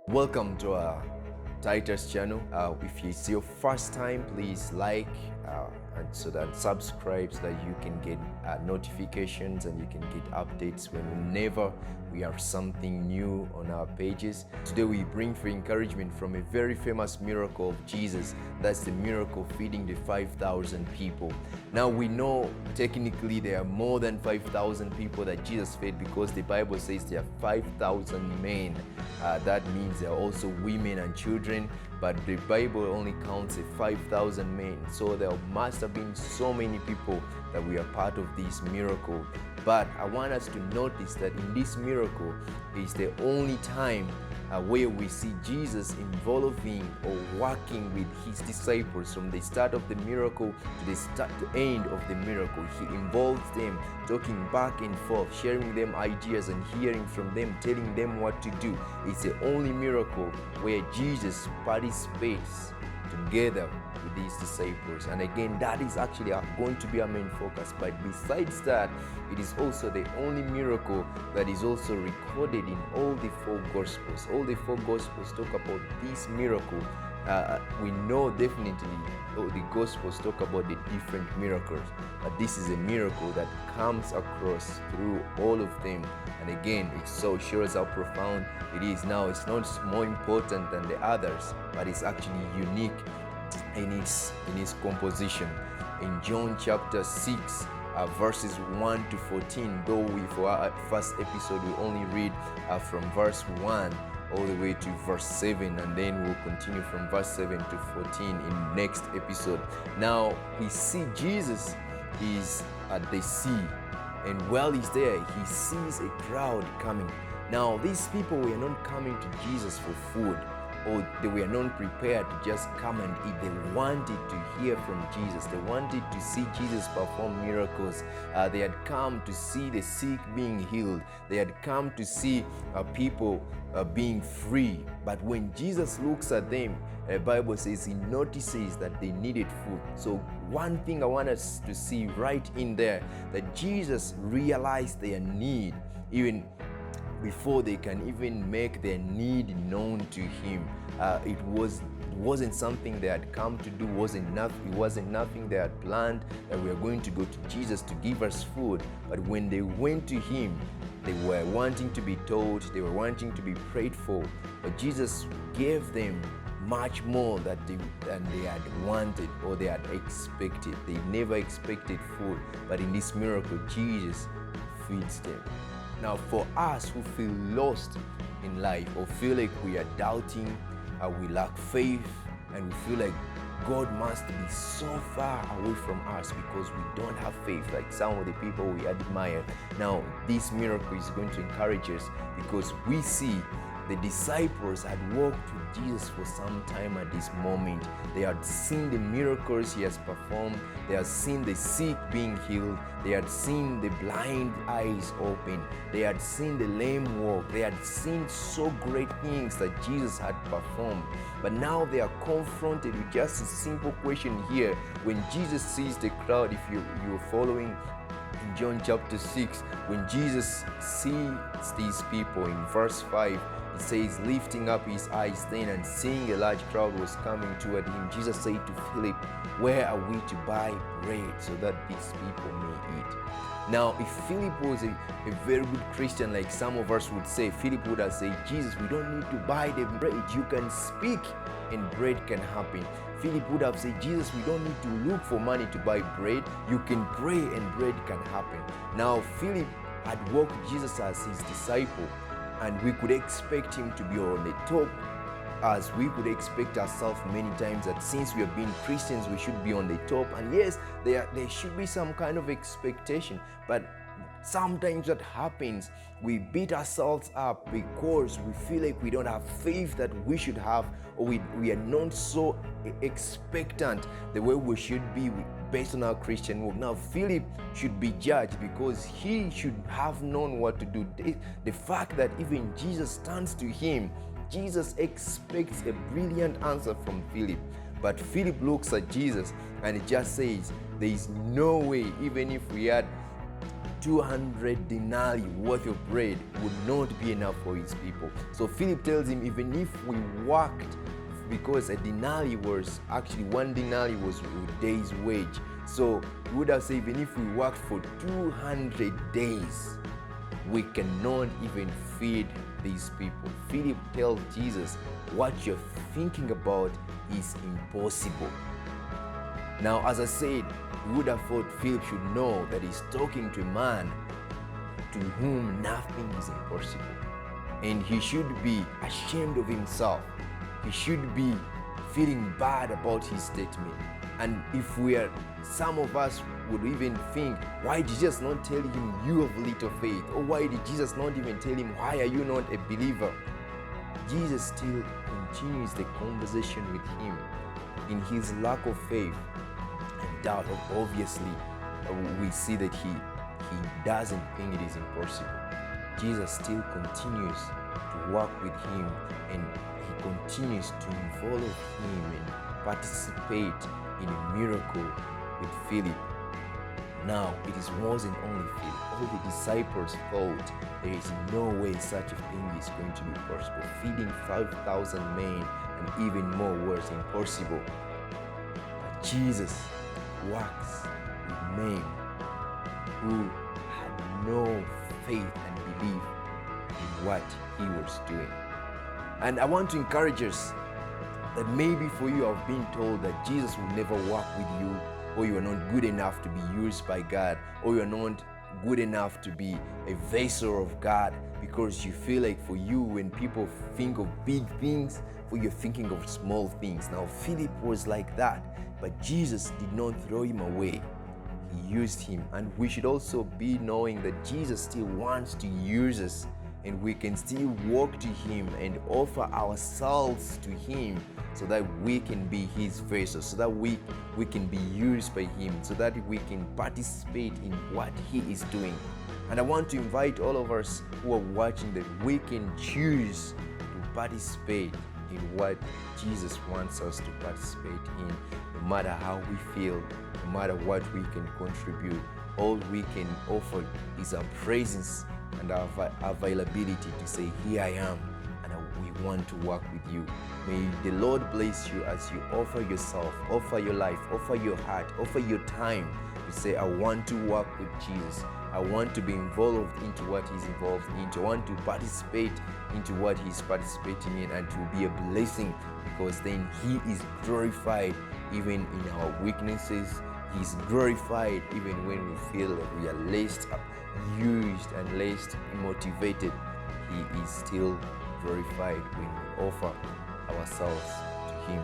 Welcome to our Titus channel. If it's your first time, please like and so that subscribe so that you can get notifications and you can get updates whenever we have something new on our pages. Today we bring for encouragement from a very famous miracle of Jesus. That's the miracle feeding the 5,000 people. Now we know technically there are more than 5,000 people that Jesus fed because the Bible says there are 5,000 men. That means there are also women and children, but the Bible only counts 5,000 men. So there must have been so many people that we are part of this miracle. But I want us to notice that in this miracle is the only time where we see Jesus involving or working with his disciples from the start of the miracle to the end of the miracle. He involves them, talking back and forth, sharing them ideas and hearing from them, telling them what to do. It's the only miracle where Jesus participates together with these disciples. And again, that is actually going to be our main focus. But besides that, it is also the only miracle that is also recorded in all the four Gospels. All the four Gospels talk about this miracle. We know definitely the Gospels talk about the different miracles, but this is a miracle that comes across through all of them. And again, it so shows how profound it is. Now, it's not more important than the others, but it's actually unique in its composition. In John chapter 6, verses 1 to 14, though we for our first episode we only read from verse 1 all the way to verse 7, and then we'll continue from verse 7 to 14 in next episode. Now we see Jesus is at the sea, and while he's there he sees a crowd coming. Now these people were not coming to Jesus for food, or they were not prepared to just come and eat. They wanted to hear from Jesus. They wanted to see Jesus perform miracles. They had come to see the sick being healed. They had come to see people being free. But when Jesus looks at them, the Bible says he notices that they needed food. So one thing I want us to see right in there, that Jesus realized their need even before they can even make their need known to him. It wasn't something they had come to do. It wasn't nothing they had planned, that we are going to go to Jesus to give us food. But when they went to him, they were wanting to be told, they were wanting to be prayed for. But Jesus gave them much more than they had wanted or they had expected. They never expected food, but in this miracle, Jesus feeds them. Now, for us who feel lost in life or feel like we are doubting, we lack faith, and we feel like God must be so far away from us because we don't have faith, like some of the people we admire. Now, this miracle is going to encourage us because we see the disciples had walked with Jesus for some time at this moment. They had seen the miracles he has performed. They had seen the sick being healed. They had seen the blind eyes open. They had seen the lame walk. They had seen so great things that Jesus had performed. But now they are confronted with just a simple question here. When Jesus sees the crowd, if you're following in John chapter 6, when Jesus sees these people in verse 5, it says, lifting up his eyes then and seeing a large crowd was coming toward him, Jesus said to Philip, where are we to buy bread so that these people may eat? Now, if Philip was a very good Christian, like some of us would say, Philip would have said, Jesus, we don't need to buy the bread. You can speak and bread can happen. Philip would have said, Jesus, we don't need to look for money to buy bread. You can pray and bread can happen. Now, Philip had walked with Jesus as his disciple, and we could expect him to be on the top, as we could expect ourselves many times that since we have been Christians, we should be on the top. And yes, there should be some kind of expectation, but sometimes what happens, we beat ourselves up because we feel like we don't have faith that we should have, or we are not so expectant the way we should be based on our Christian walk. Now, Philip should be judged because he should have known what to do. The fact that even Jesus turns to him, Jesus expects a brilliant answer from Philip. But Philip looks at Jesus and it just says, there is no way, even if we had 200 denarii worth of bread would not be enough for his people. So Philip tells him, even if we worked, because a denarii was actually, 1 denarii was a day's wage. So he would have said, even if we worked for 200 days, we cannot even feed these people. Philip tells Jesus, what you're thinking about is impossible. Now, as I said, we would have thought Philip should know that he's talking to a man to whom nothing is impossible. And he should be ashamed of himself. He should be feeling bad about his statement. And if some of us would even think, why did Jesus not tell him, you have little faith? Or why did Jesus not even tell him, why are you not a believer? Jesus still continues the conversation with him in his lack of faith and doubt. Obviously, we see that he doesn't think it is impossible. Jesus still continues to work with him, and he continues to involve him and participate in a miracle with Philip. Now, it wasn't only Philip. All the disciples thought there is no way such a thing is going to be possible. Feeding 5,000 men and even more was impossible. But Jesus works with men who had no faith and belief in what he was doing. And I want to encourage us that maybe for you have been told that Jesus will never work with you, or you are not good enough to be used by God, or you are not good enough to be a vessel of God, because you feel like for you, when people think of big things, for you're thinking of small things. Now, Philip was like that, but Jesus did not throw him away. He used him, and we should also be knowing that Jesus still wants to use us, and we can still walk to him and offer ourselves to him so that we can be his vessel, so that we can be used by him, so that we can participate in what he is doing. And I want to invite all of us who are watching that we can choose to participate in what Jesus wants us to participate in, no matter how we feel, no matter what we can contribute. All we can offer is our presence and our availability to say, here I am, and we want to work with you. May the Lord bless you as you offer yourself, offer your life, offer your heart, offer your time to say, I want to work with Jesus. I want to be involved into what he's involved into. I want to participate into what he's participating in, and to be a blessing, because then he is glorified even in our weaknesses. He's glorified even when we feel like we are less used and less motivated. He is still glorified when we offer ourselves to him.